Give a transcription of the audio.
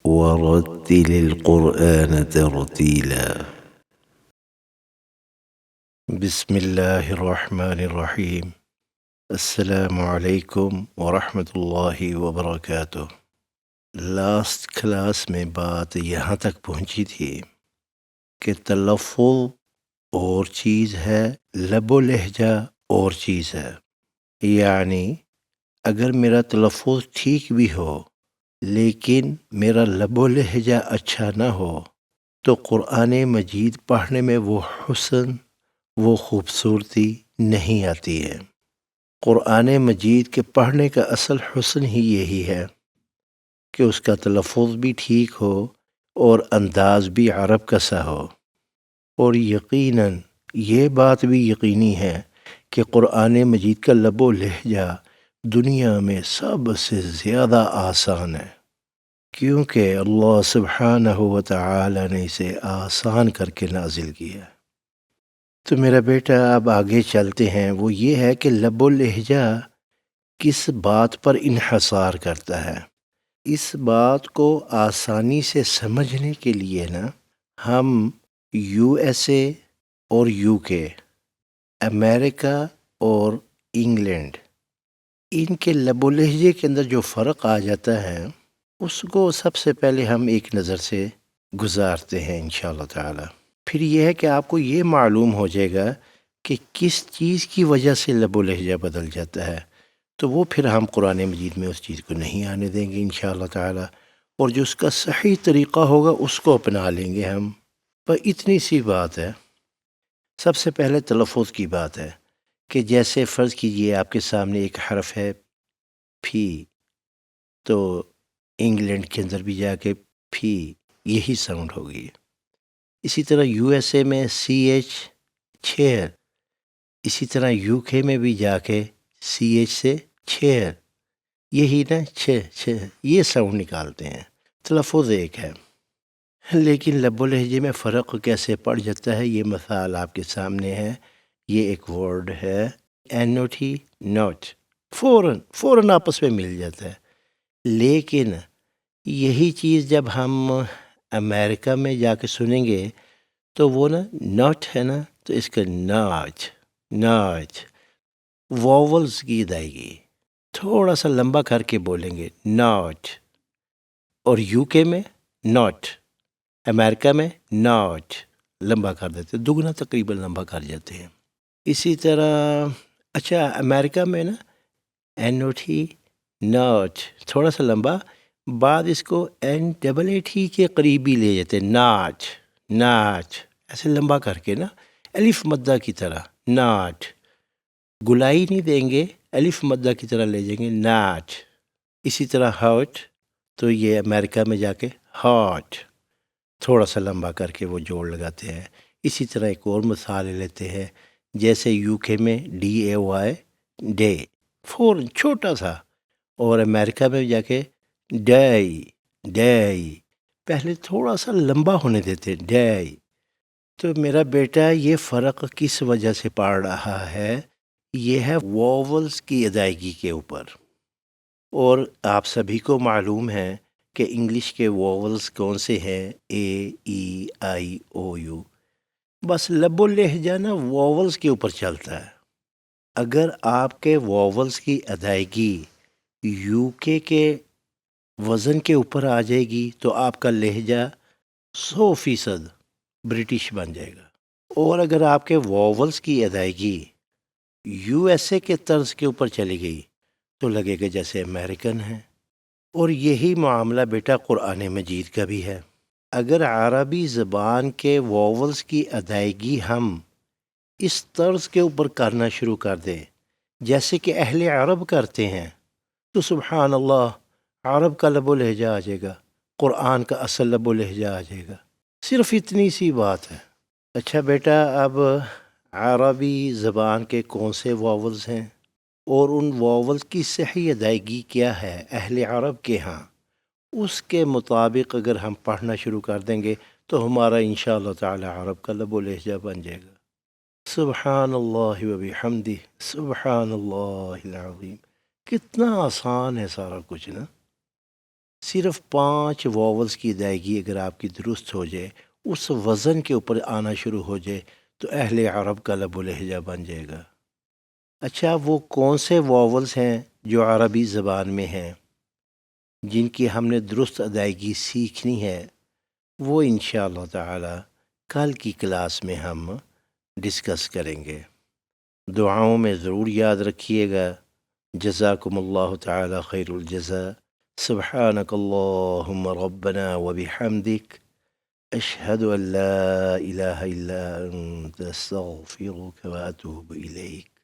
ورتل القرآن ترتيلا. بسم اللہ الرحمن الرحیم. السلام علیکم ورحمۃ اللہ وبرکاتہ. لاسٹ کلاس میں بات یہاں تک پہنچی تھی کہ تلفظ اور چیز ہے، لب و لہجہ اور چیز ہے. یعنی اگر میرا تلفظ ٹھیک بھی ہو لیکن میرا لب و لہجہ اچھا نہ ہو تو قرآن مجید پڑھنے میں وہ حسن، وہ خوبصورتی نہیں آتی ہے. قرآن مجید کے پڑھنے کا اصل حسن ہی یہی ہے کہ اس کا تلفظ بھی ٹھیک ہو اور انداز بھی عرب کا سا ہو. اور یقیناً یہ بات بھی یقینی ہے کہ قرآن مجید کا لب و لہجہ دنیا میں سب سے زیادہ آسان ہے، کیونکہ اللہ سبحانہ و تعالی نے اسے آسان کر کے نازل کیا. تو میرا بیٹا اب آگے چلتے ہیں. وہ یہ ہے کہ لب و لہجہ کس بات پر انحصار کرتا ہے. اس بات کو آسانی سے سمجھنے کے لیے ہم یو ایس اے اور یو کے، امریکہ اور انگلینڈ، ان کے لب و لہجے کے اندر جو فرق آ جاتا ہے اس کو سب سے پہلے ہم ایک نظر سے گزارتے ہیں انشاءاللہ تعالی. پھر یہ ہے کہ آپ کو یہ معلوم ہو جائے گا کہ کس چیز کی وجہ سے لب و لہجہ بدل جاتا ہے. تو وہ پھر ہم قرآن مجید میں اس چیز کو نہیں آنے دیں گے انشاءاللہ تعالی، اور جو اس کا صحیح طریقہ ہوگا اس کو اپنا لیں گے ہم. پر اتنی سی بات ہے. سب سے پہلے تلفظ کی بات ہے کہ جیسے فرض کیجئے آپ کے سامنے ایک حرف ہے پھی، تو انگلینڈ کے اندر بھی جا کے پھی یہی ساؤنڈ ہوگی. اسی طرح یو ایس اے میں سی ایچ چھیر، اسی طرح یو کے میں بھی جا کے سی ایچ سے چھیر، یہی چھ یہ ساؤنڈ نکالتے ہیں. تلفظ ایک ہے لیکن لب و لہجے میں فرق کیسے پڑ جاتا ہے. یہ مثال آپ کے سامنے ہے. یہ ایک ورڈ ہے این او ٹی، نوٹ، فوراً آپس میں مل جاتا ہے. لیکن یہی چیز جب ہم امریکہ میں جا کے سنیں گے تو وہ نوٹ ہے تو اس کا ناچ واولز کی ادائیگی تھوڑا سا لمبا کر کے بولیں گے ناٹ. اور یو کے میں ناٹ، امریکہ میں ناٹ لمبا کر دیتے، دگنا تقریباً لمبا کر جاتے ہیں. اسی طرح اچھا امریکہ میں این او ٹی ناٹ تھوڑا سا لمبا، بعد اس کو این ڈبل اے ٹی کے قریبی لے جاتے ہیں ناچ ایسے لمبا کر کے الف مدہ کی طرح ناٹ، گلائی نہیں دیں گے، الف مدہ کی طرح لے جائیں گے ناٹ. اسی طرح ہاٹ، تو یہ امریکہ میں جا کے ہاٹ تھوڑا سا لمبا کر کے وہ جوڑ لگاتے ہیں. اسی طرح ایک اور مثال لیتے ہیں، جیسے یو کے میں ڈی اے وائی ڈے فوراً چھوٹا سا، اور امریکہ میں جا کے ڈے پہلے تھوڑا سا لمبا ہونے دیتے ڈے. تو میرا بیٹا یہ فرق کس وجہ سے پڑ رہا ہے؟ یہ ہے واولز کی ادائیگی کے اوپر. اور آپ سبھی کو معلوم ہے کہ انگلش کے واولز کون سے ہیں، اے ای آئی او یو. بس لب و لہجہ واولز کے اوپر چلتا ہے. اگر آپ کے واولز کی ادائیگی یو کے وزن کے اوپر آ جائے گی تو آپ کا لہجہ 100% برٹش بن جائے گا. اور اگر آپ کے واولز کی ادائیگی یو ایس اے کے طرز کے اوپر چلی گئی تو لگے گا جیسے امریکن ہے. اور یہی معاملہ بیٹا قرآن مجید کا بھی ہے. اگر عربی زبان کے واولز کی ادائیگی ہم اس طرز کے اوپر کرنا شروع کر دیں جیسے کہ اہل عرب کرتے ہیں تو سبحان اللہ عرب کا لب و لہجہ آ جائے گا، قرآن کا اصل لب و لہجہ آ جائے گا. صرف اتنی سی بات ہے. اچھا بیٹا، اب عربی زبان کے کون سے واولز ہیں اور ان واولز کی صحیح ادائیگی کیا ہے اہل عرب کے ہاں، اس کے مطابق اگر ہم پڑھنا شروع کر دیں گے تو ہمارا انشاءاللہ تعالی عرب کا لب و لہجہ بن جائے گا. سبحان اللہ و بحمدہ، سبحان اللہ العظیم. کتنا آسان ہے سارا کچھ صرف 5 واولز کی ادائیگی اگر آپ کی درست ہو جائے، اس وزن کے اوپر آنا شروع ہو جائے تو اہل عرب کا لب و لہجہ بن جائے گا۔ اچھا، وہ کون سے واولز ہیں جو عربی زبان میں ہیں جن کی ہم نے درست ادائیگی سیکھنی ہے؟ وہ انشاءاللہ تعالی کل کی کلاس میں ہم ڈسکس کریں گے۔ دعاؤں میں ضرور یاد رکھیے گا۔ جزاکم اللہ تعالی خیر الجزاء۔ سبحانک اللہم ربنا وبحمدک، اشہد ان لا الہ الا انت، استغفرک واتوب الیک۔